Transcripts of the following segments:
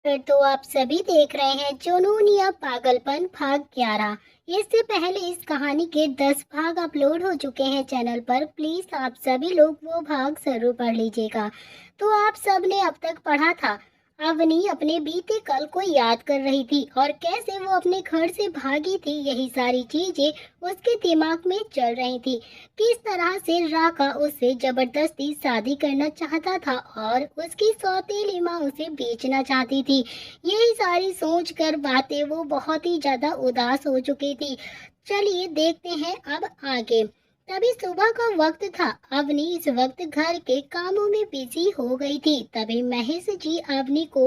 तो आप सभी देख रहे हैं जुनून या पागलपन भाग 11। इससे पहले इस कहानी के 10 भाग अपलोड हो चुके हैं चैनल पर। प्लीज आप सभी लोग वो भाग जरूर पढ़ लीजिएगा। तो आप सब ने अब तक पढ़ा था, अवनी अपने बीते कल को याद कर रही थी और कैसे वो अपने घर से भागी थी। यही सारी चीजें उसके दिमाग में चल रही थी। किस तरह से राका उससे जबरदस्ती शादी करना चाहता था और उसकी सौतेली माँ उसे बेचना चाहती थी। यही सारी सोच कर बातें वो बहुत ही ज्यादा उदास हो चुकी थी। चलिए देखते हैं अब आगे। तभी सुबह का वक्त था। अवनी इस वक्त घर के कामों में बिजी हो गई थी। तभी महेश जी अवनी को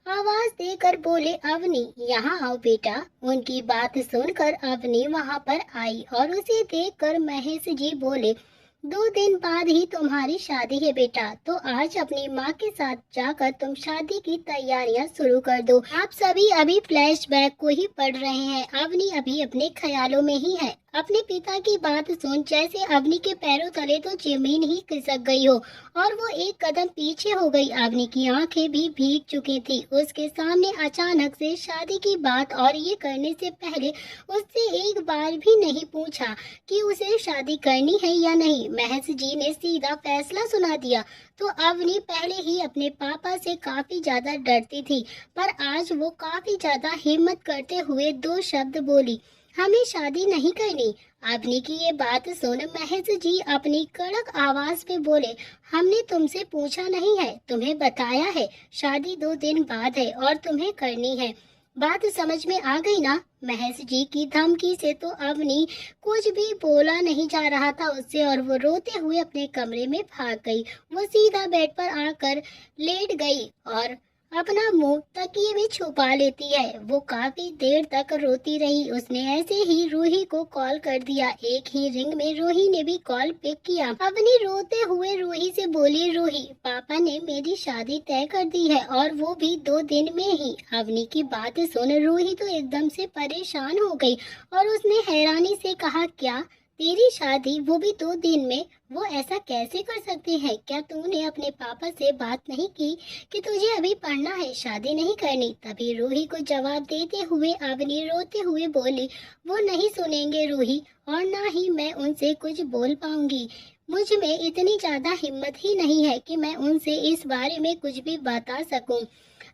आवाज देकर बोले, अवनी यहाँ आओ बेटा। उनकी बात सुनकर अवनी वहां पर आई और उसे देखकर महेश जी बोले, 2 दिन बाद ही तुम्हारी शादी है बेटा, तो आज अपनी माँ के साथ जाकर तुम शादी की तैयारियां शुरू कर दो। आप सभी अभी फ्लैशबैक को ही पढ़ रहे हैं। अवनी अभी अपने ख्यालों में ही है। अपने पिता की बात सुन जैसे अवनी के पैरों तले तो जमीन ही खिसक गई हो और वो एक कदम पीछे हो गई। अवनी की आंखें भी भीग चुकी थी। उसके सामने अचानक से शादी की बात, और ये करने से पहले उससे एक बार भी नहीं पूछा कि उसे शादी करनी है या नहीं। महेश जी ने सीधा फैसला सुना दिया। तो अवनी पहले ही अपने पापा से काफी ज्यादा डरती थी, पर आज वो काफी ज्यादा हिम्मत करते हुए 2 शब्द बोली, हमें शादी नहीं करनी। अवनी की ये बात सुन महेश जी अपनी कड़क आवाज में बोले, हमने तुमसे पूछा नहीं है, तुम्हें बताया है शादी 2 दिन बाद है और तुम्हें करनी है। बात समझ में आ गई ना? महेश जी की धमकी से तो अवनी कुछ भी बोला नहीं जा रहा था उससे, और वो रोते हुए अपने कमरे में भाग गई। वो सीधा बेड पर आकर लेट गई और अपना मुंह तकिए में छुपा लेती है। वो काफी देर तक रोती रही। उसने ऐसे ही रूही को कॉल कर दिया। एक ही रिंग में रूही ने भी कॉल पिक किया। अवनी रोते हुए रूही से बोली, रूही पापा ने मेरी शादी तय कर दी है और वो भी 2 दिन में ही। अवनी की बात सुन रूही तो एकदम से परेशान हो गई और उसने हैरानी से कहा, क्या तेरी शादी वो भी 2 दिन में? वो ऐसा कैसे कर सकते हैं? क्या तूने अपने पापा से बात नहीं की कि तुझे अभी पढ़ना है, शादी नहीं करनी? तभी रूही को जवाब देते हुए अवनी रोते हुए बोली, वो नहीं सुनेंगे रूही, और ना ही मैं उनसे कुछ बोल पाऊंगी। मुझ में इतनी ज्यादा हिम्मत ही नहीं है कि मैं उनसे इस बारे में कुछ भी बता सकूं।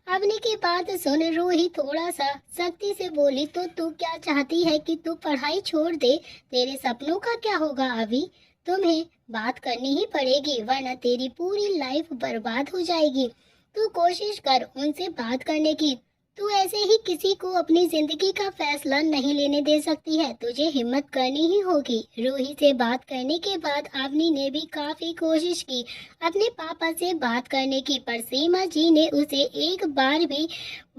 अवनी की बात सुन रूही थोड़ा सा सख्ती से बोली, तो तू क्या चाहती है कि तू पढ़ाई छोड़ दे? तेरे सपनों का क्या होगा अभी? तुम्हें बात करनी ही पड़ेगी वरना तेरी पूरी लाइफ बर्बाद हो जाएगी। तू कोशिश कर उनसे बात करने की। तू ऐसे ही किसी को अपनी जिंदगी का फैसला नहीं लेने दे सकती है। तुझे हिम्मत करनी ही होगी। रूही से बात करने के बाद अवनी ने भी काफी कोशिश की अपने पापा से बात करने की, पर सीमा जी ने उसे एक बार भी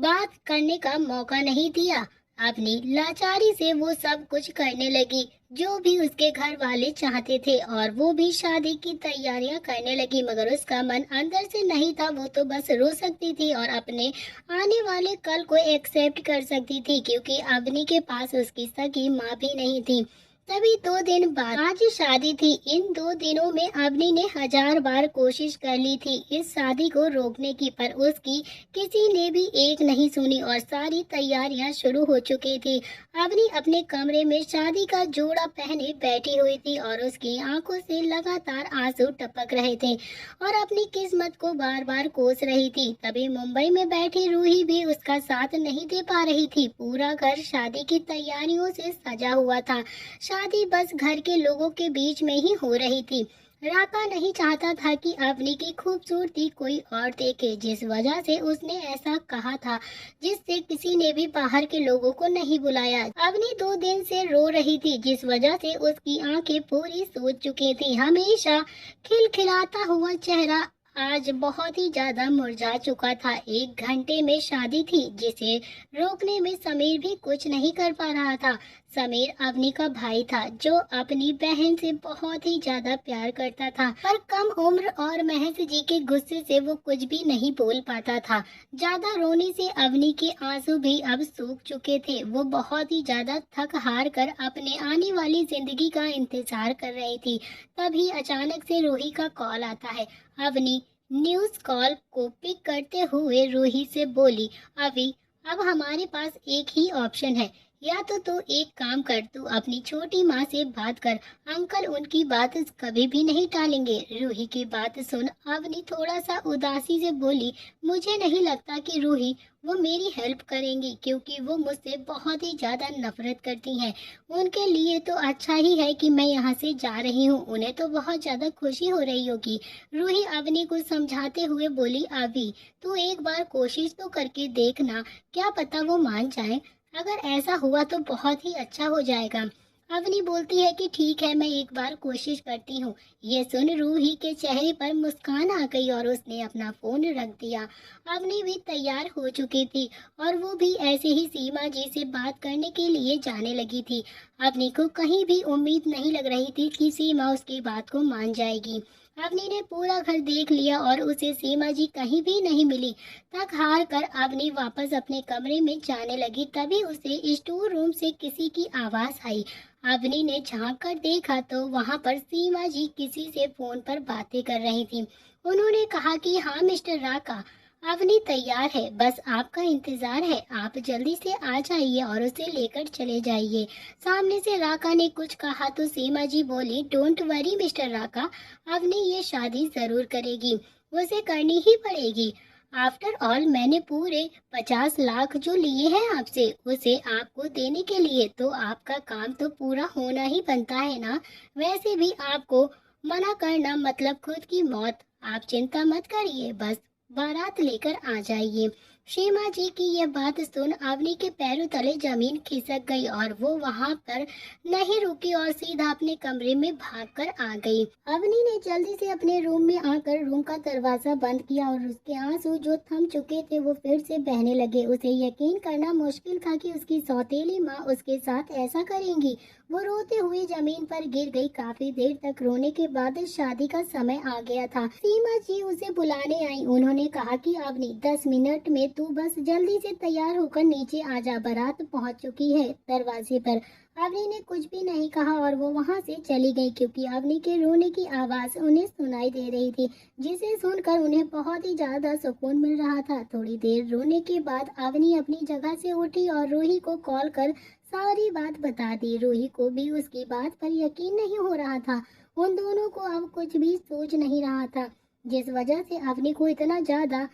बात करने का मौका नहीं दिया। अपनी लाचारी से वो सब कुछ करने लगी जो भी उसके घर वाले चाहते थे, और वो भी शादी की तैयारियां करने लगी। मगर उसका मन अंदर से नहीं था। वो तो बस रो सकती थी और अपने आने वाले कल को एक्सेप्ट कर सकती थी, क्योंकि अवनी के पास उसकी सगी माँ भी नहीं थी। तभी 2 दिन बाद आज शादी थी। इन 2 दिनों में अवनी ने 1000 बार कोशिश कर ली थी इस शादी को रोकने की, पर उसकी किसी ने भी एक नहीं सुनी और सारी तैयारियां शुरू हो चुकी थी। अवनी अपने कमरे में शादी का जोड़ा पहने बैठी हुई थी और उसकी आंखों से लगातार आंसू टपक रहे थे और अपनी किस्मत को बार बार कोस रही थी। तभी मुंबई में बैठी रूही भी उसका साथ नहीं दे पा रही थी। पूरा घर शादी की तैयारियों से सजा हुआ था। शादी बस घर के लोगों के बीच में ही हो रही थी। राका नहीं चाहता था कि अवनी की खूबसूरती कोई और देखे, जिस वजह से उसने ऐसा कहा था, जिससे किसी ने भी बाहर के लोगों को नहीं बुलाया। अवनी 2 दिन से रो रही थी, जिस वजह से उसकी आंखें पूरी सूज चुकी थी। हमेशा खिलखिलाता हुआ चेहरा आज बहुत ही ज्यादा मुरझा चुका था। 1 घंटे में शादी थी, जिसे रोकने में समीर भी कुछ नहीं कर पा रहा था। समीर अवनी का भाई था जो अपनी बहन से बहुत ही ज्यादा प्यार करता था, पर कम उम्र और महेश जी के गुस्से से वो कुछ भी नहीं बोल पाता था। ज्यादा रोने से अवनी के आंसू भी अब सूख चुके थे। वो बहुत ही ज्यादा थक हार कर अपने आने वाली जिंदगी का इंतजार कर रही थी। तभी अचानक से रूही का कॉल आता है। अवनी न्यूज़ कॉल को पिक करते हुए रूही से बोली, अभी अब हमारे पास एक ही ऑप्शन है, या तो तू एक काम कर, तू अपनी छोटी माँ से बात कर, अंकल उनकी बात कभी भी नहीं टालेंगे। रूही की बात सुन अवनी थोड़ा सा उदासी से बोली, मुझे नहीं लगता कि रूही वो मेरी हेल्प करेंगी, क्योंकि वो मुझसे बहुत ही ज्यादा नफरत करती हैं। उनके लिए तो अच्छा ही है कि मैं यहाँ से जा रही हूँ, उन्हें तो बहुत ज्यादा खुशी हो रही होगी। रूही अवनी को समझाते हुए बोली, अभी तू एक बार कोशिश तो करके देखना, क्या पता वो मान जाए। अगर ऐसा हुआ तो बहुत ही अच्छा हो जाएगा। अवनी बोलती है कि ठीक है, मैं एक बार कोशिश करती हूँ। ये सुन रूही के चेहरे पर मुस्कान आ गई और उसने अपना फोन रख दिया। अवनी भी तैयार हो चुकी थी और वो भी ऐसे ही सीमा जी से बात करने के लिए जाने लगी थी। अवनी को कहीं भी उम्मीद नहीं लग रही थी कि सीमा उसकी बात को मान जाएगी। अवनी ने पूरा घर देख लिया और उसे सीमा जी कहीं भी नहीं मिली। थक हार कर अवनी वापस अपने कमरे में जाने लगी, तभी उसे स्टोर रूम से किसी की आवाज आई। अवनी ने झांक कर देखा तो वहां पर सीमा जी किसी से फोन पर बातें कर रही थी। उन्होंने कहा कि हाँ मिस्टर राका, अवनी तैयार है, बस आपका इंतजार है, आप जल्दी से आ जाइए और उसे लेकर चले जाइए। सामने से राका ने कुछ कहा तो सीमा जी बोली, डोंट वरी मिस्टर राका, अवनी ये शादी जरूर करेगी, उसे करनी ही पड़ेगी। आफ्टर ऑल मैंने पूरे 50 लाख जो लिए हैं आपसे, उसे आपको देने के लिए, तो आपका काम तो पूरा होना ही बनता है ना। वैसे भी आपको मना करना मतलब खुद की मौत। आप चिंता मत करिए, बस बारात लेकर आ जाइए। सीमा जी की यह बात सुन अवनी के पैरों तले जमीन खिसक गई और वो वहां पर नहीं रुकी और सीधा अपने कमरे में भागकर आ गई। अवनी ने जल्दी से अपने रूम में आकर रूम का दरवाजा बंद किया और उसके आंसू जो थम चुके थे वो फिर से बहने लगे। उसे यकीन करना मुश्किल था कि उसकी सौतेली माँ उसके साथ ऐसा करेंगी। वो रोते हुए जमीन पर गिर गई। काफी देर तक रोने के बाद शादी का समय आ गया था। सीमा जी उसे बुलाने आई। उन्होंने कहा कि अवनी 10 मिनट में तू बस जल्दी से तैयार होकर नीचे आ जा, बारात पहुंच चुकी है दरवाजे पर। अवनी ने कुछ भी नहीं कहा और वो वहां से चली गई, क्योंकि अवनी के रोने की आवाज उन्हें सुनाई दे रही थी, जिसे सुनकर उन्हें बहुत ही ज्यादा सुकून मिल रहा था। थोड़ी देर रोने के बाद अवनी अपनी जगह से उठी और रूही को कॉल कर सारी बात बता दी। रूही को भी उसकी बात पर यकीन नहीं हो रहा था। उन दोनों को अब कुछ भी सोच नहीं रहा था, जिस वजह से अवनी को इतना ज्यादा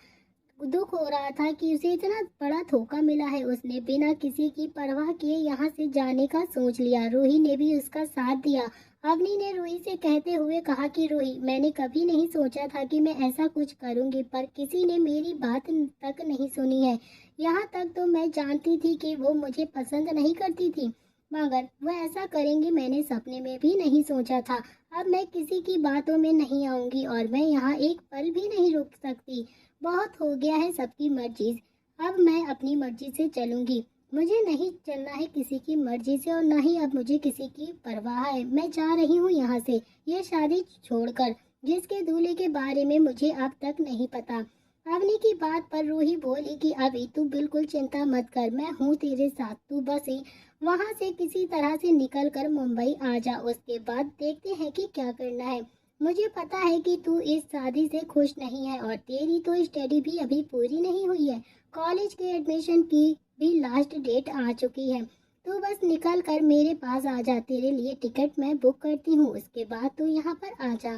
दुख हो रहा था कि उसे इतना बड़ा धोखा मिला है। उसने बिना किसी की परवाह किए यहाँ से जाने का सोच लिया। रूही ने भी उसका साथ दिया। अवनी ने रूही से कहते हुए कहा कि रूही, मैंने कभी नहीं सोचा था कि मैं ऐसा कुछ करूंगी, पर किसी ने मेरी बात तक नहीं सुनी है। यहाँ तक तो मैं जानती थी कि वो मुझे पसंद नहीं करती थी, मगर वो ऐसा करेंगे मैंने सपने में भी नहीं सोचा था। अब मैं किसी की बातों में नहीं आऊंगी और मैं यहाँ एक पल भी नहीं रुक सकती। बहुत हो गया है सबकी मर्जी, अब मैं अपनी मर्जी से चलूंगी। मुझे नहीं चलना है किसी की मर्जी से और न ही अब मुझे किसी की परवाह है। मैं जा रही हूँ यहाँ से, ये शादी छोड़कर, जिसके दूल्हे के बारे में मुझे अब तक नहीं पता। अवनी की बात पर रूही बोली कि अभी तू बिल्कुल चिंता मत कर, मैं हूँ तेरे साथ, तू बस वहाँ से किसी तरह से निकल कर मुंबई आ जा, उसके बाद देखते हैं कि क्या करना है। मुझे पता है कि तू इस शादी से खुश नहीं है और तेरी तो स्टडी भी अभी पूरी नहीं हुई है। कॉलेज के एडमिशन की भी लास्ट डेट आ चुकी है। तू बस निकल कर मेरे पास आ जा, तेरे लिए टिकट मैं बुक करती हूँ, उसके बाद तू यहाँ पर आ जा।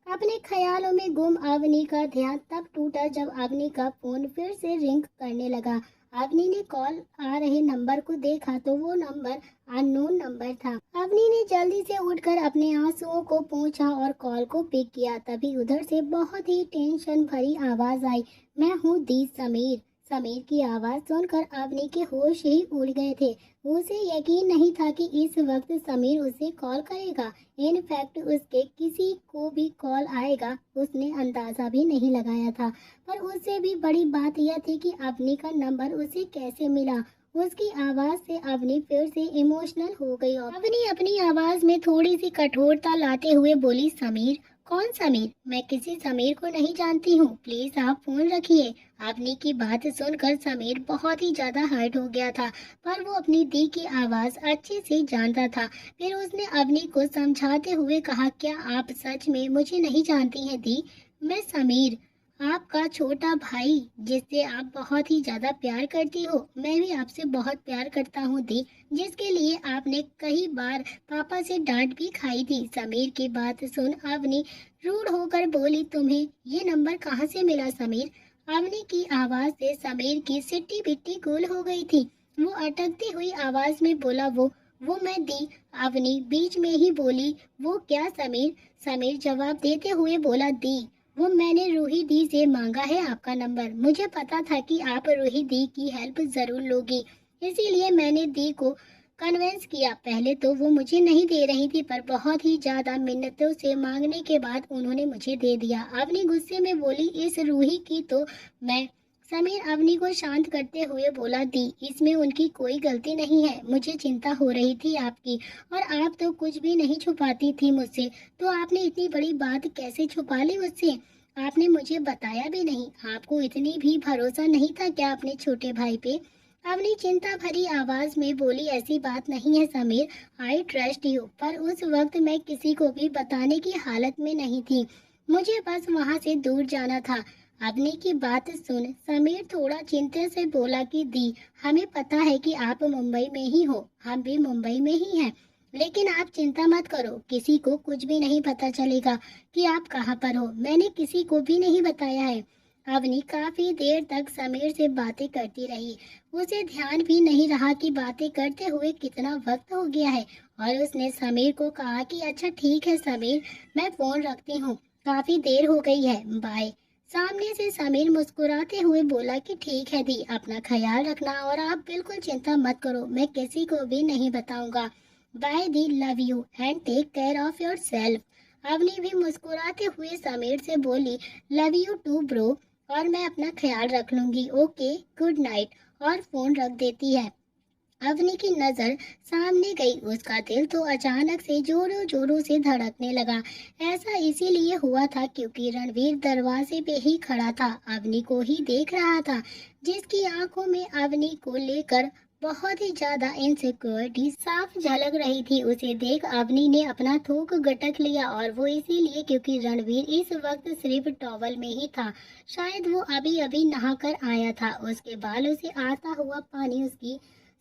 अपने ख्यालों में गुम अवनी का ध्यान तब टूटा जब अवनी का फोन फिर से रिंग करने लगा। अवनी ने कॉल आ रहे नंबर को देखा तो वो नंबर अननोन नंबर था। अवनी ने जल्दी से उठकर अपने आंसुओं को पोंछा और कॉल को पिक किया। तभी उधर से बहुत ही टेंशन भरी आवाज आई, मैं हूँ दी समीर। समीर की आवाज सुनकर अवनी के होश ही उड़ गए थे। उसे यकीन नहीं था कि इस वक्त समीर उसे कॉल करेगा। इनफैक्ट उसके किसी को भी कॉल आएगा उसने अंदाजा भी नहीं लगाया था। पर उससे भी बड़ी बात यह थी कि अवनी का नंबर उसे कैसे मिला। उसकी आवाज से अवनी फिर से इमोशनल हो गई और अवनी अपनी आवाज में थोड़ी सी कठोरता लाते हुए बोली, समीर? कौन समीर? मैं किसी समीर को नहीं जानती हूँ, प्लीज आप फोन रखिए। अवनी की बात सुनकर समीर बहुत ही ज्यादा हर्ट हो गया था, पर वो अपनी दी की आवाज अच्छे से जानता था। फिर उसने अवनी को समझाते हुए कहा, क्या आप सच में मुझे नहीं जानती हैं दी? मैं समीर, आपका छोटा भाई जिससे आप बहुत ही ज्यादा प्यार करती हो, मैं भी आपसे बहुत प्यार करता हूँ दी, जिसके लिए आपने कई बार पापा से डांट भी खाई थी। समीर की बात सुन अवनी रूड होकर बोली, तुम्हें ये नंबर कहाँ से मिला समीर? अवनी की आवाज से समीर की सिट्टी बिट्टी गुल हो गई थी। वो अटकती हुई आवाज में बोला, वो मैं दी। अवनी बीच में ही बोली, वो क्या समीर? समीर जवाब देते हुए बोला, दी वो मैंने रूही दी से मांगा है आपका नंबर। मुझे पता था कि आप रूही दी की हेल्प जरूर लोगी, इसीलिए मैंने दी को कन्विंस किया। पहले तो वो मुझे नहीं दे रही थी, पर बहुत ही ज्यादा मिन्नतों से मांगने के बाद उन्होंने मुझे दे दिया। अवनी गुस्से में बोली, इस रूही की तो मैं। समीर अवनी को शांत करते हुए बोला, दी इसमें उनकी कोई गलती नहीं है। मुझे चिंता हो रही थी आपकी, और आप तो कुछ भी नहीं छुपाती थी मुझसे, तो आपने इतनी बड़ी बात कैसे छुपा ली मुझसे? आपने मुझे बताया भी नहीं। आपको इतनी भी भरोसा नहीं था क्या अपने छोटे भाई पे? अवनी चिंता भरी आवाज में बोली, ऐसी बात नहीं है समीर, आई ट्रस्ट यू, पर उस वक्त मैं किसी को भी बताने की हालत में नहीं थी। मुझे बस वहाँ से दूर जाना था। अवनी की बात सुन समीर थोड़ा चिंता से बोला कि दी, हमें पता है कि आप मुंबई में ही हो, हम भी मुंबई में ही हैं, लेकिन आप चिंता मत करो, किसी को कुछ भी नहीं पता चलेगा कि आप कहाँ पर हो। मैंने किसी को भी नहीं बताया है। अवनी काफी देर तक समीर से बातें करती रही। उसे ध्यान भी नहीं रहा कि बातें करते हुए कितना वक्त हो गया है, और उसने समीर को कहा कि अच्छा ठीक है समीर, मैं फोन रखती हूँ, काफी देर हो गई है, बाय। सामने से समीर मुस्कुराते हुए बोला कि ठीक है दी, अपना ख्याल रखना, और आप बिल्कुल चिंता मत करो, मैं किसी को भी नहीं बताऊंगा। बाय दी, love you and take care of yourself. Avni भी मुस्कुराते हुए समीर से बोली, लव यू टू ब्रो, और मैं अपना ख्याल रख लूंगी, ओके गुड नाइट, और फोन रख देती है। अवनी की नजर सामने गई, उसका दिल तो अचानक से जोरों जोरों से धड़कने लगा। ऐसा इसीलिए हुआ था क्योंकि रणवीर दरवाजे पे ही खड़ा था, अवनी को ही देख रहा था, जिसकी आंखों में अवनी को लेकर बहुत ही ज्यादा इनसिक्योरिटी साफ झलक रही थी। उसे देख अवनी ने अपना थूक गटक लिया, और वो इसीलिए क्योंकि रणवीर इस वक्त सिर्फ टॉवल में ही था। शायद वो अभी अभी नहाकर आया था। उसके बालों से आता हुआ पानी उसकी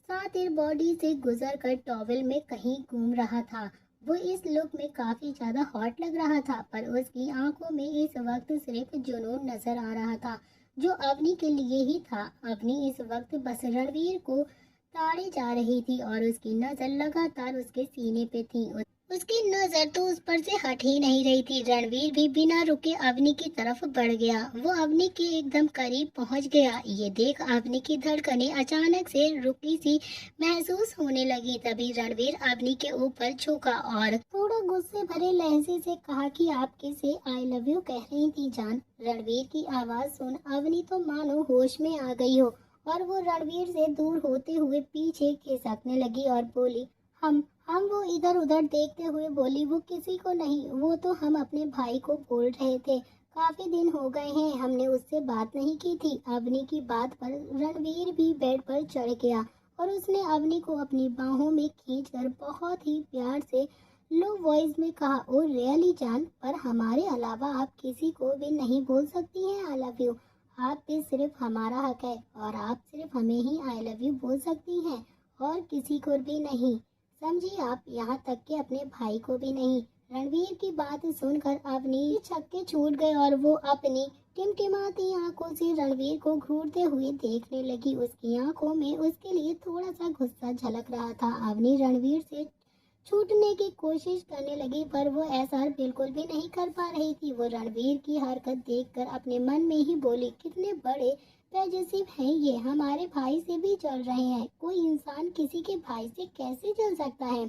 सातिर बॉडी से गुजर कर टॉवेल में कहीं घूम रहा था। वो इस लुक में काफी ज्यादा हॉट लग रहा था, पर उसकी आंखों में इस वक्त सिर्फ जुनून नजर आ रहा था, जो अवनी के लिए ही था। अवनी इस वक्त बस रणवीर को ताड़े जा रही थी, और उसकी नजर लगातार उसके सीने पे थी। उसकी नजर तो उस पर से हट ही नहीं रही थी। रणवीर भी बिना रुके अवनी की तरफ बढ़ गया। वो अवनी के एकदम करीब पहुंच गया। ये देख अवनी की धड़कनें अचानक से रुकी सी महसूस होने लगी। तभी रणवीर अवनी के ऊपर झुका और थोड़ा गुस्से भरे लहजे से कहा कि आप किसे आई लव यू कह रही थी जान? रणवीर की आवाज सुन अवनी तो मानो होश में आ गई हो, और वो रणवीर से दूर होते हुए पीछे खिसकने लगी और बोली, हम वो इधर उधर देखते हुए बोली, वो किसी को नहीं, वो तो हम अपने भाई को बोल रहे थे। काफी दिन हो गए हैं हमने उससे बात नहीं की थी। अवनी की बात पर रणवीर भी बेड पर चढ़ गया, और उसने अवनी को अपनी बाहों में खींचकर बहुत ही प्यार से लो वॉइस में कहा, ओ रियली जान, पर हमारे अलावा आप किसी को भी नहीं बोल सकती हैं आई लव यू। आप पे सिर्फ हमारा हक है, और आप सिर्फ हमें ही आई लव यू बोल सकती हैं, और किसी को भी नहीं, समझी आप, यहाँ तक कि अपने भाई को भी नहीं। रणवीर की बात सुनकर अवनी छक्के छूट गए, और वो अपनी टिमटिमाती आंखों से रणवीर को घूरते हुए देखने लगी। उसकी आंखों में उसके लिए थोड़ा सा गुस्सा झलक रहा था। अवनी रणवीर से छूटने की कोशिश करने लगी, पर वो ऐसा बिल्कुल भी नहीं कर पा रही थी। वो रणवीर की हरकत देखकर अपने मन में ही बोली, कितने बड़े पॉजिटिव हैं ये, हमारे भाई से भी जल रहे हैं। कोई इंसान किसी के भाई से कैसे जल सकता है?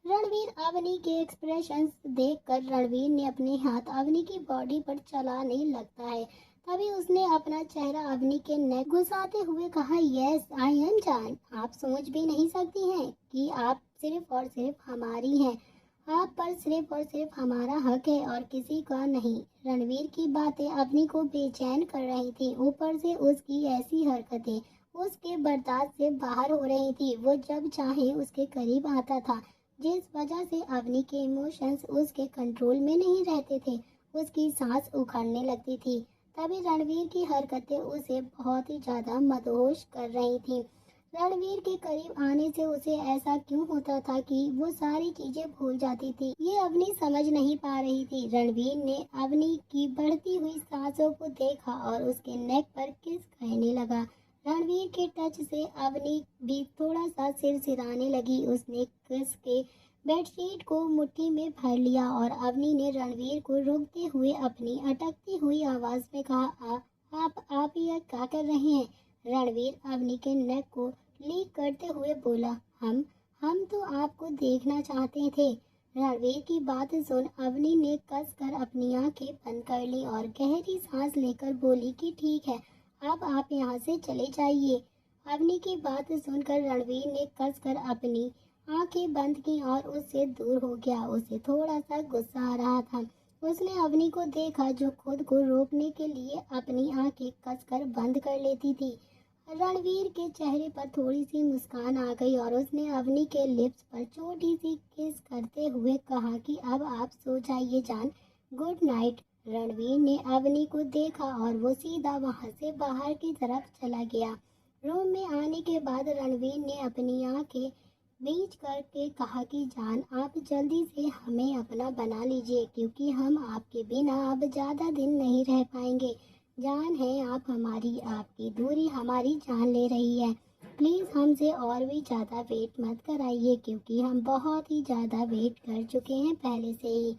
रणवीर अवनी के एक्सप्रेशंस देखकर रणवीर ने अपने हाथ अवनी की बॉडी पर चलाने लगता है। तभी उसने अपना चेहरा अवनी के नेक घुसाते हुए कहा, यस आई एम जान, आप सोच भी नहीं सकती हैं कि आप सिर्फ और सिर्फ हमारी हैं। आप पर सिर्फ और सिर्फ हमारा हक है और किसी का नहीं। रणवीर की बातें अवनी को बेचैन कर रही थी। ऊपर से उसकी ऐसी हरकतें उसके बर्दाश्त से बाहर हो रही थी। वो जब चाहे उसके करीब आता था, जिस वजह से अवनी के इमोशंस उसके कंट्रोल में नहीं रहते थे। उसकी सांस उखड़ने लगती थी। तभी रणवीर की हरकतें उसे बहुत ही ज्यादा मदहोश कर रही थीं। रणवीर के करीब आने से उसे ऐसा क्यों होता था कि वो सारी चीजें भूल जाती थी। ये अवनी समझ नहीं पा रही थी। रणवीर ने अवनी की बढ़ती हुई सांसों को देखा और उसके नेक पर किस कहने लगा। रणवीर के टच से अवनी भी थोड़ा सा सिरसिराने लगी। उसने कस के बेडशीट को मुट्ठी में भर लिया और अवनी ने रणवीर को रोकते हुए अपनी अटकती हुई आवाज में कहा, आप ये क्या कर रहे हैं? रणवीर अवनी के नेक को लीक करते हुए बोला, हम तो आपको देखना चाहते थे। रणवीर की बात सुन अवनी ने कसकर अपनी आंखें बंद कर ली और गहरी सांस लेकर बोली कि ठीक है, अब आप यहाँ से चले जाइए। अवनी की बात सुनकर रणवीर ने कसकर अपनी आंखें बंद की और उससे दूर हो गया। उसे थोड़ा सा गुस्सा आ रहा था। उसने अवनी को देखा जो खुद को रोकने के लिए अपनी आंखें कसकर बंद कर लेती थी। रणवीर के चेहरे पर थोड़ी सी मुस्कान आ गई और उसने अवनी के लिप्स पर छोटी सी किस करते हुए कहा कि अब आप सो जाइए जान, गुड नाइट। रणवीर ने अवनी को देखा और वो सीधा वहां से बाहर की तरफ चला गया। रूम में आने के बाद रणवीर ने अपनी आंखें बीच करके कहा कि जान, आप जल्दी से हमें अपना बना लीजिए क्योंकि हम आपके बिना अब ज़्यादा दिन नहीं रह पाएंगे। जान है आप हमारी, आपकी दूरी हमारी जान ले रही है। प्लीज़ हमसे और भी ज़्यादा वेट मत कराइए क्योंकि हम बहुत ही ज़्यादा वेट कर चुके हैं पहले से ही।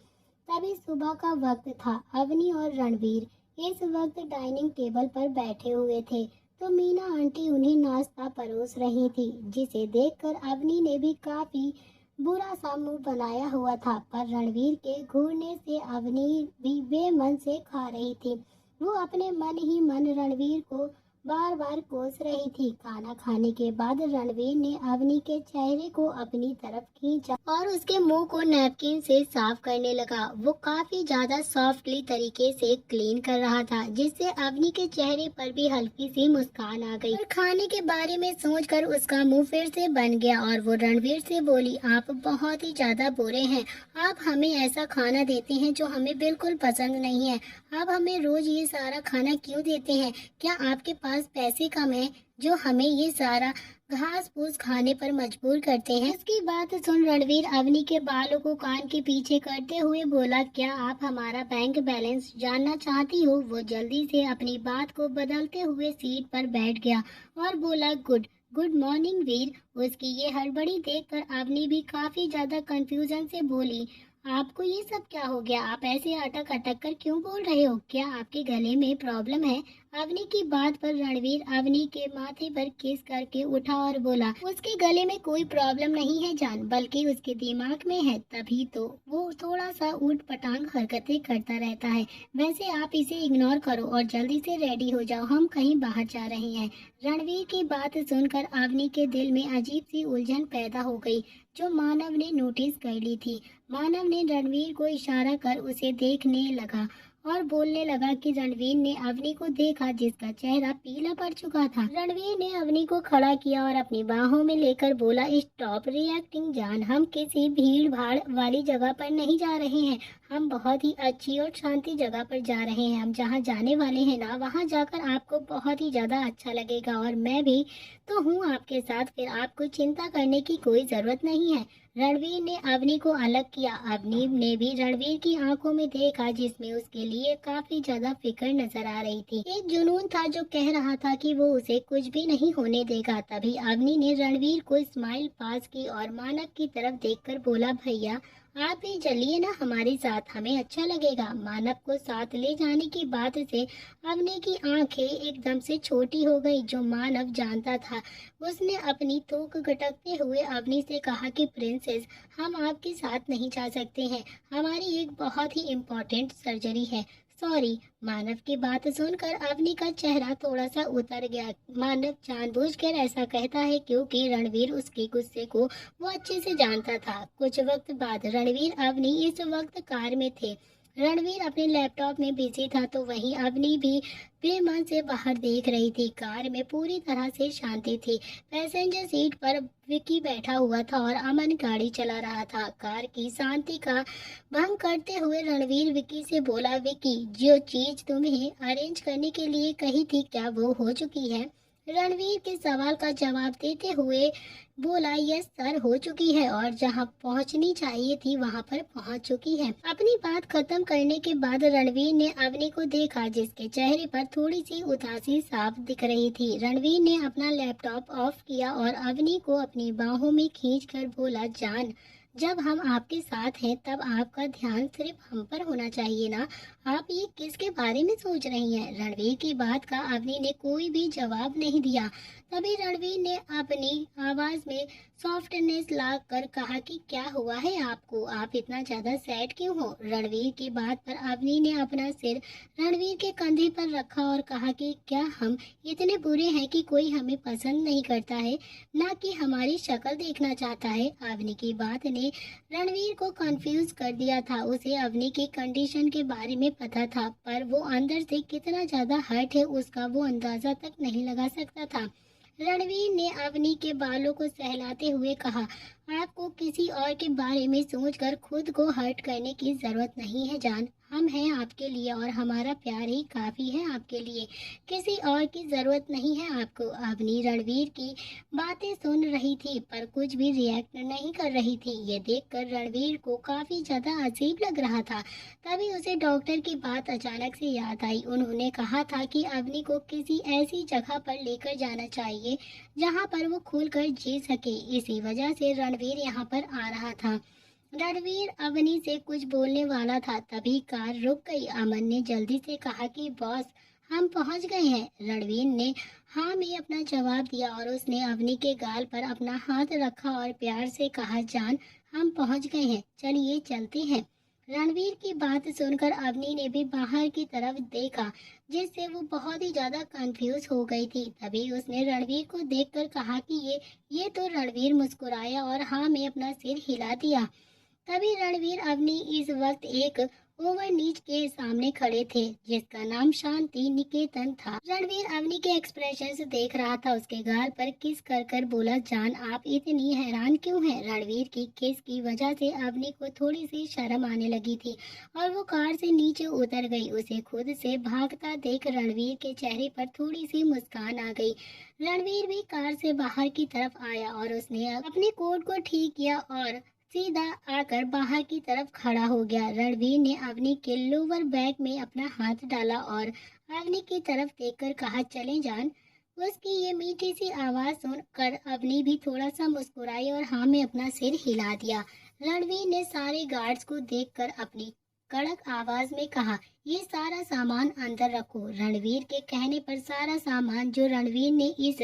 तभी सुबह का वक्त था। अवनी और रणवीर इस वक्त डाइनिंग टेबल पर बैठे हुए थे तो मीना आंटी उन्हें नाश्ता परोस रही थी, जिसे देखकर अवनी ने भी काफी बुरा सा मुंह बनाया हुआ था। पर रणवीर के घूरने से अवनी भी बेमन से खा रही थी। वो अपने मन ही मन रणवीर को बार बार कोस रही थी। खाना खाने के बाद रणवीर ने अवनी के चेहरे को अपनी तरफ खींचा और उसके मुंह को नैपकिन से साफ करने लगा। वो काफी ज्यादा सॉफ्टली तरीके से क्लीन कर रहा था, जिससे अवनी के चेहरे पर भी हल्की सी मुस्कान आ गई। और खाने के बारे में सोचकर उसका मुंह फिर से बन गया और वो रणवीर से बोली, आप बहुत ही ज्यादा बुरे हैं। आप हमें ऐसा खाना देते हैं जो हमें बिल्कुल पसंद नहीं है। आप हमें रोज ये सारा खाना क्यों देते हैं? क्या आपके पास पैसे कम है जो हमें ये सारा घास फूस खाने पर मजबूर करते हैं? इसकी बात सुन रणवीर अवनी के बालों को कान के पीछे करते हुए बोला, क्या आप हमारा बैंक बैलेंस जानना चाहती हो? वो जल्दी से अपनी बात को बदलते हुए सीट पर बैठ गया और बोला, गुड मॉर्निंग वीर। उसकी ये हड़बड़ी देखकर अवनी भी काफी ज्यादा कंफ्यूजन से बोली, आपको ये सब क्या हो गया? आप ऐसे अटक अटक कर क्यों बोल रहे हो? क्या आपके गले में प्रॉब्लम है? अवनी की बात पर रणवीर अवनी के माथे पर किस करके उठा और बोला, उसके गले में कोई प्रॉब्लम नहीं है जान, बल्कि उसके दिमाग में है, तभी तो वो थोड़ा सा ऊट पटांग हरकतें करता रहता है। वैसे आप इसे इग्नोर करो और जल्दी से रेडी हो जाओ, हम कहीं बाहर जा रहे हैं। रणवीर की बात सुनकर अवनी के दिल में अजीब सी उलझन पैदा हो गई, जो मानव ने नोटिस कर ली थी। मानव ने रणवीर को इशारा कर उसे देखने लगा और बोलने लगा कि रणवीर ने अवनी को देखा, जिसका चेहरा पीला पड़ चुका था। रणवीर ने अवनी को खड़ा किया और अपनी बाहों में लेकर बोला, स्टॉप रिएक्टिंग जान, हम किसी भीड़ भाड़ वाली जगह पर नहीं जा रहे हैं। हम बहुत ही अच्छी और शांति जगह पर जा रहे हैं। हम जहाँ जाने वाले हैं ना, वहाँ जाकर आपको बहुत ही ज्यादा अच्छा लगेगा और मैं भी तो हूँ आपके साथ, फिर आपको चिंता करने की कोई जरूरत नहीं है। रणवीर ने अवनी को अलग किया। अवनी ने भी रणवीर की आंखों में देखा, जिसमें उसके लिए काफी ज्यादा फिक्र नजर आ रही थी। एक जुनून था जो कह रहा था कि वो उसे कुछ भी नहीं होने देगा। तभी अवनी ने रणवीर को स्माइल पास की और मानव की तरफ देखकर बोला, भैया आप भी चलिए ना हमारे साथ, हमें अच्छा लगेगा। मानव को साथ ले जाने की बात से अवनी की आंखें एकदम से छोटी हो गई, जो मानव जानता था। उसने अपनी थूक गटकते हुए अवनी से कहा कि प्रिंसेस, हम आपके साथ नहीं जा सकते हैं, हमारी एक बहुत ही इम्पोर्टेंट सर्जरी है। सॉरी। मानव की बात सुनकर अवनी का चेहरा थोड़ा सा उतर गया। मानव जानबूझकर ऐसा कहता है क्योंकि रणवीर उसके गुस्से को वो अच्छे से जानता था। कुछ वक्त बाद रणवीर अवनी इस वक्त कार में थे। रणवीर अपने लैपटॉप में बिजी था तो वहीं अवनी भी बेमन से बाहर देख रही थी। कार में पूरी तरह से शांति थी। पैसेंजर सीट पर विकी बैठा हुआ था और अमन गाड़ी चला रहा था। कार की शांति का भंग करते हुए रणवीर विकी से बोला, विकी, जो चीज तुम्हें अरेंज करने के लिए कही थी क्या वो हो चुकी है? रणवीर के सवाल का जवाब देते हुए बोला, यस सर, हो चुकी है और जहां पहुंचनी चाहिए थी वहां पर पहुंच चुकी है। अपनी बात खत्म करने के बाद रणवीर ने अवनी को देखा, जिसके चेहरे पर थोड़ी सी उदासी साफ दिख रही थी। रणवीर ने अपना लैपटॉप ऑफ किया और अवनी को अपनी बाहों में खींचकर बोला, जान, जब हम आपके साथ हैं तब आपका ध्यान सिर्फ हम पर होना चाहिए ना। आप ये किसके बारे में सोच रही हैं? रणवीर की बात का अवनी ने कोई भी जवाब नहीं दिया। तभी रणवीर ने अपनी आवाज में सॉफ्टनेस ला कर कहा कि क्या हुआ है आपको? आप इतना ज्यादा सैड क्यों हो? रणवीर की बात पर अवनी ने अपना सिर रणवीर के कंधे पर रखा और कहा कि क्या हम इतने बुरे हैं कि कोई हमें पसंद नहीं करता है, ना कि हमारी शक्ल देखना चाहता है? अवनी की बात ने रणवीर को कंफ्यूज कर दिया था। उसे अवनी की कंडीशन के बारे में पता था, पर वो अंदर से कितना ज्यादा हर्ट है उसका वो अंदाजा तक नहीं लगा सकता था। रणवीर ने अवनी के बालों को सहलाते हुए कहा, आपको किसी और के बारे में सोचकर खुद को हर्ट करने की जरूरत नहीं है जान। हम हैं आपके लिए और हमारा प्यार ही काफी है आपके लिए। किसी और की जरूरत नहीं है आपको। अवनी रणवीर की बातें सुन रही थी पर कुछ भी रिएक्ट नहीं कर रही थी। ये देखकर रणवीर को काफी ज्यादा अजीब लग रहा था। तभी उसे डॉक्टर की बात अचानक से याद आई। उन्होंने कहा था कि अवनी को किसी ऐसी जगह पर लेकर जाना चाहिए जहां पर वो खुलकर जी सके। इसी वजह से रणवीर यहाँ पर आ रहा था। रणवीर अवनी से कुछ बोलने वाला था, तभी कार रुक गई। अमन ने जल्दी से कहा कि बॉस, हम पहुंच गए हैं। रणवीर ने हाँ में अपना जवाब दिया और उसने अवनी के गाल पर अपना हाथ रखा और प्यार से कहा, जान, हम पहुंच गए हैं, चलिए चलते हैं। रणवीर की बात सुनकर अवनी ने भी बाहर की तरफ देखा, जिससे वो बहुत ही ज्यादा कंफ्यूज हो गई थी। तभी उसने रणवीर को देखकर कहा कि ये तो रणवीर मुस्कुराया और हाँ में अपना सिर हिला दिया। तभी रणवीर अवनी इस वक्त एक ओवरनीच के सामने खड़े थे, जिसका नाम शांति निकेतन था। रणवीर अवनी के एक्सप्रेशन से देख रहा था। उसके गाल पर किस कर कर बोला, जान, आप इतनी हैरान क्यों हैं? रणवीर की किस की वजह से अवनी को थोड़ी सी शर्म आने लगी थी और वो कार से नीचे उतर गई। उसे खुद से भागता देख रणवीर के चेहरे पर थोड़ी सी मुस्कान आ गई। रणवीर भी कार से बाहर की तरफ आया और उसने अपने कोट को ठीक किया और सीधा आकर बाहर की तरफ खड़ा हो गया। रणवीर ने अवनी के लोअर बैग में अपना हाथ डाला और अवनी की तरफ देखकर कहा, चलें जान। उसकी ये मीठी सी आवाज सुनकर अवनी भी थोड़ा सा मुस्कुराई और हाँ में अपना सिर हिला दिया। रणवीर ने सारे गार्ड्स को देखकर अपनी कड़क आवाज में कहा, ये सारा सामान अंदर रखो। रणवीर के कहने पर सारा सामान जो रणवीर ने इस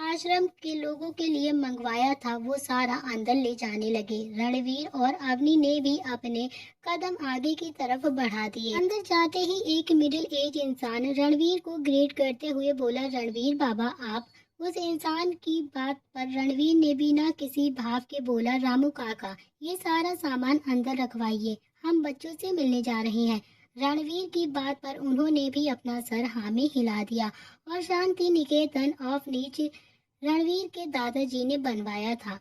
आश्रम के लोगों के लिए मंगवाया था वो सारा अंदर ले जाने लगे। रणवीर और अवनी ने भी अपने कदम आगे की तरफ बढ़ा दिए। अंदर जाते ही एक मिडिल एज इंसान रणवीर को ग्रेट करते हुए बोला, रणवीर बाबा आप। उस इंसान की बात पर रणवीर ने बिना किसी भाव के बोला, रामू काका, ये सारा सामान अंदर रखवाइए, हम बच्चों से मिलने जा रहे हैं। रणवीर की बात पर उन्होंने भी अपना सर हाँ में हिला दिया और शांति निकेतन ऑफ नीच रणवीर के दादाजी ने बनवाया था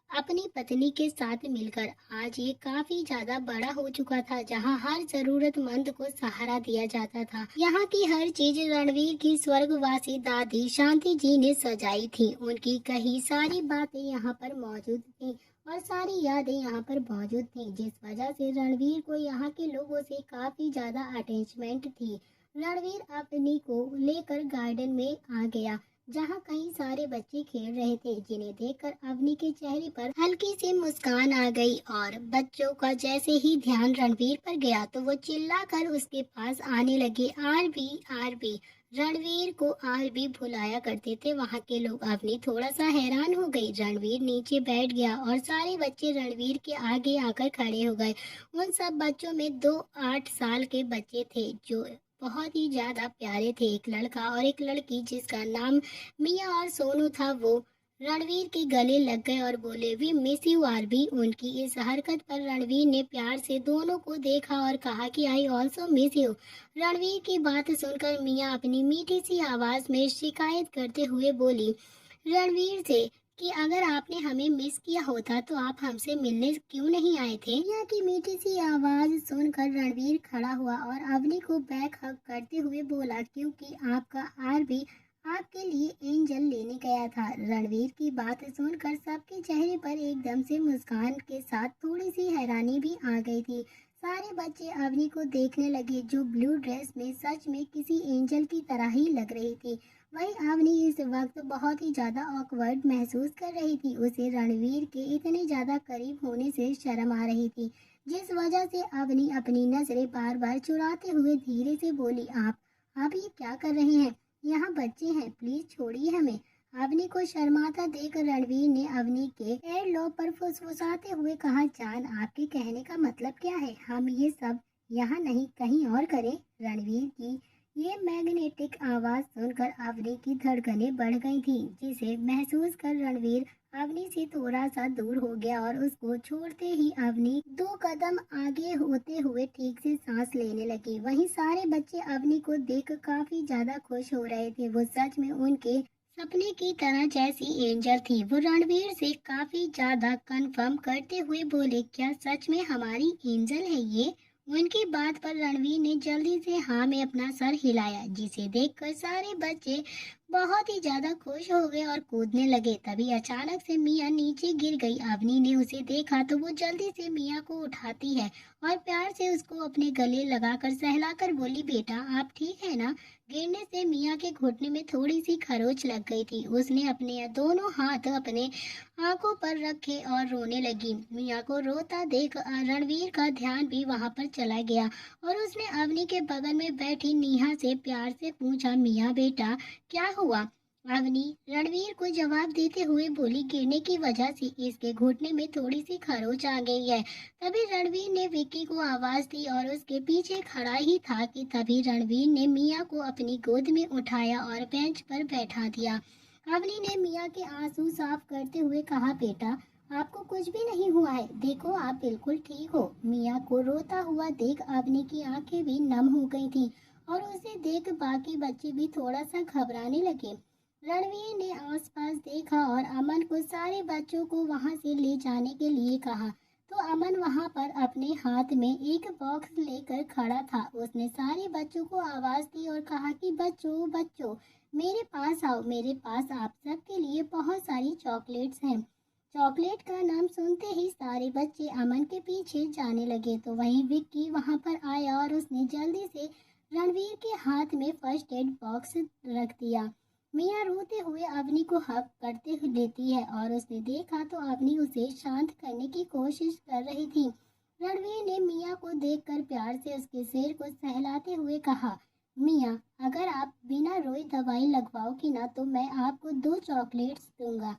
अपनी पत्नी के साथ मिलकर। आज ये काफी ज्यादा बड़ा हो चुका था, जहाँ हर जरूरतमंद को सहारा दिया जाता था। यहाँ की हर चीज रणवीर की स्वर्गवासी दादी शांति जी ने सजाई थी। उनकी कही सारी बातें यहाँ पर मौजूद थी और सारी यादें यहाँ पर मौजूद थी, जिस वजह से रणवीर को यहाँ के लोगों से काफी ज्यादा अटैचमेंट थी। रणवीर अपनी को लेकर गार्डन में आ गया, जहाँ कई सारे बच्चे खेल रहे थे, जिन्हें देखकर अवनी के चेहरे पर हल्की सी मुस्कान आ गई और बच्चों का जैसे ही ध्यान रणवीर पर गया तो वो चिल्लाकर उसके पास आने लगे, आरबी आरबी। रणवीर को आरबी बुलाया करते थे वहाँ के लोग। अवनी थोड़ा सा हैरान हो गई। रणवीर नीचे बैठ गया और सारे बच्चे रणवीर के आगे आकर खड़े हो गए। उन सब बच्चों में 2 8 साल के बच्चे थे जो बहुत ही ज्यादा प्यारे थे। एक लड़का और एक लड़की जिसका नाम मिया और सोनू था, वो रणवीर के गले लग गए और बोले, वी मिस यू आरबी। उनकी इस हरकत पर रणवीर ने प्यार से दोनों को देखा और कहा कि I also miss you. Ranveer की बात सुनकर मिया अपनी मीठी सी आवाज में शिकायत करते हुए बोली रणवीर से कि अगर आपने हमें मिस किया होता तो आप हमसे मिलने क्यों नहीं आए थे। मिया की मीठी सी आवाज सुनकर रणवीर खड़ा हुआ और अवनी को बैक हग करते हुए बोला, क्योंकि आपका आरबी आपके लिए एंजल लेने गया था। रणवीर की बात सुनकर सबके चेहरे पर एकदम से मुस्कान के साथ थोड़ी सी हैरानी भी आ गई थी। सारे बच्चे अवनी को देखने लगे, जो ब्लू ड्रेस में सच में किसी एंजल की तरह ही लग रही थी। वहीं अवनी इस वक्त बहुत ही ज्यादा ऑकवर्ड महसूस कर रही थी। उसे रणवीर के इतने ज्यादा करीब होने से शर्म आ रही थी, जिस वजह से अवनी अपनी नजरें बार बार चुराते हुए धीरे से बोली, आप ये क्या कर रहे हैं? यहाँ बच्चे हैं, प्लीज छोड़िए हमें। अवनी को शर्माता देख रणवीर ने अवनी के एयरलॉक पर फुसफुसाते हुए कहा, जान आपके कहने का मतलब क्या है? हम ये सब यहाँ नहीं कहीं और करें। रणवीर की ये मैग्नेटिक आवाज सुनकर अवनी की धड़कनें बढ़ गई थीं, जिसे महसूस कर रणवीर अवनी से थोड़ा सा दूर हो गया और उसको छोड़ते ही अवनी 2 कदम आगे होते हुए ठीक से सांस लेने लगी। वहीं सारे बच्चे अवनी को देख काफी ज्यादा खुश हो रहे थे। वो सच में उनके सपने की तरह जैसी एंजल थी। वो रणवीर से काफी ज्यादा कंफर्म करते हुए बोले, क्या सच में हमारी एंजल है ये? उनकी बात पर रणवीर ने जल्दी से हाँ में अपना सर हिलाया, जिसे देखकर सारे बच्चे बहुत ही ज्यादा खुश हो गए और कूदने लगे। तभी अचानक से मिया नीचे गिर गई। अवनी ने उसे देखा तो वो जल्दी से मिया को उठाती है और प्यार से उसको अपने गले लगाकर सहलाकर बोली, बेटा आप ठीक है ना? गिरने से मिया के घुटने में थोड़ी सी खरोच लग गई थी। उसने अपने दोनों हाथ अपने आंखों पर रखे और रोने लगी। मिया को रोता देख रणवीर का ध्यान भी वहां पर चला गया और उसने अवनी के बगल में बैठी नेहा से प्यार से पूछा, मिया बेटा क्या हुआ? अवनी रणवीर को जवाब देते हुए बोली, गिरने की वजह से इसके घुटने में थोड़ी सी खरोच आ गई है। तभी रणवीर ने विक्की को आवाज दी और उसके पीछे खड़ा ही था कि तभी रणवीर ने मिया को अपनी गोद में उठाया और बेंच पर बैठा दिया। अवनी ने मिया के आंसू साफ करते हुए कहा, बेटा आपको कुछ भी नहीं हुआ है, देखो आप बिल्कुल ठीक हो। मिया को रोता हुआ देख अवनी की आंखें भी नम हो गई थीं और उसे देख बाकी बच्चे भी थोड़ा सा घबराने लगे। रणवीर ने आसपास देखा और अमन को सारे बच्चों को वहां से ले जाने के लिए कहा, तो अमन वहां पर अपने हाथ में एक बॉक्स लेकर खड़ा था। उसने सारे बच्चों को आवाज दी और कहा कि बच्चों बच्चों मेरे पास आओ, मेरे पास आप सबके लिए बहुत सारी चॉकलेट्स हैं। चॉकलेट का नाम सुनते ही सारे बच्चे अमन के पीछे जाने लगे। तो वहीं विक्की वहां पर आया और उसने जल्दी से रणवीर के हाथ में फर्स्ट एड बॉक्स रख दिया। मिया रोते हुए अवनी को हक करते हुए लेती है और उसने देखा तो अवनी उसे शांत करने की कोशिश कर रही थी। रणवीर ने मिया को देखकर प्यार से उसके सिर को सहलाते हुए कहा, मिया अगर आप बिना रोए दवाई लगवाओगी ना तो मैं आपको 2 चॉकलेट्स दूंगा।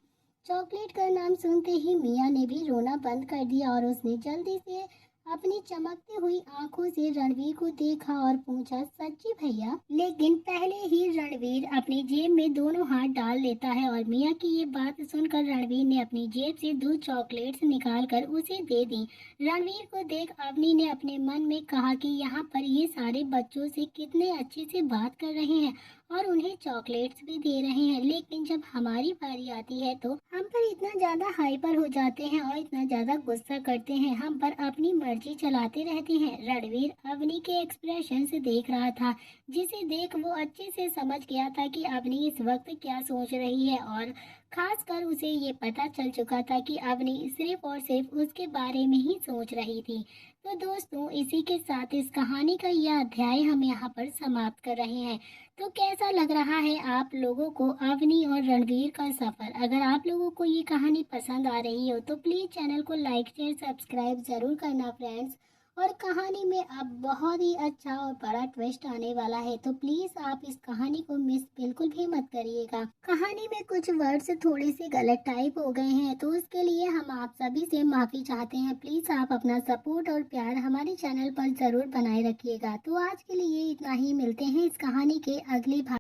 चॉकलेट का नाम सुनते ही मिया ने भी रोना बंद कर दिया और उसने जल्दी से अपनी चमकती हुई आंखों से रणवीर को देखा और पूछा, सच्ची भैया? लेकिन पहले ही रणवीर अपनी जेब में दोनों हाथ डाल लेता है और मिया की ये बात सुनकर रणवीर ने अपनी जेब से 2 चॉकलेट्स निकाल कर उसे दे दी। रणवीर को देख अवनी ने अपने मन में कहा कि यहाँ पर ये सारे बच्चों से कितने अच्छे से बात कर रहे हैं और उन्हें चॉकलेट्स भी दे रहे हैं, लेकिन जब हमारी बारी आती है तो हम पर इतना ज्यादा हाइपर हो जाते हैं और इतना ज्यादा गुस्सा करते हैं, हम पर अपनी मर्जी चलाते रहते हैं। रणवीर अवनी के एक्सप्रेशन से देख रहा था, जिसे देख वो अच्छे से समझ गया था कि अवनी इस वक्त क्या सोच रही है और खासकर उसे ये पता चल चुका था कि अवनी सिर्फ और सिर्फ उसके बारे में ही सोच रही थी। तो दोस्तों इसी के साथ इस कहानी का यह अध्याय हम यहाँ पर समाप्त कर रहे हैं। तो कैसा लग रहा है आप लोगों को अवनी और रणवीर का सफर? अगर आप लोगों को ये कहानी पसंद आ रही हो तो प्लीज चैनल को लाइक शेयर सब्सक्राइब जरूर करना फ्रेंड्स। और कहानी में अब बहुत ही अच्छा और बड़ा ट्विस्ट आने वाला है, तो प्लीज आप इस कहानी को मिस बिल्कुल भी मत करिएगा। कहानी में कुछ वर्ड्स थोड़े से गलत टाइप हो गए हैं, तो उसके लिए हम आप सभी से माफी चाहते हैं। प्लीज आप अपना सपोर्ट और प्यार हमारे चैनल पर जरूर बनाए रखिएगा। तो आज के लिए इतना ही, मिलते हैं इस कहानी के अगले भाग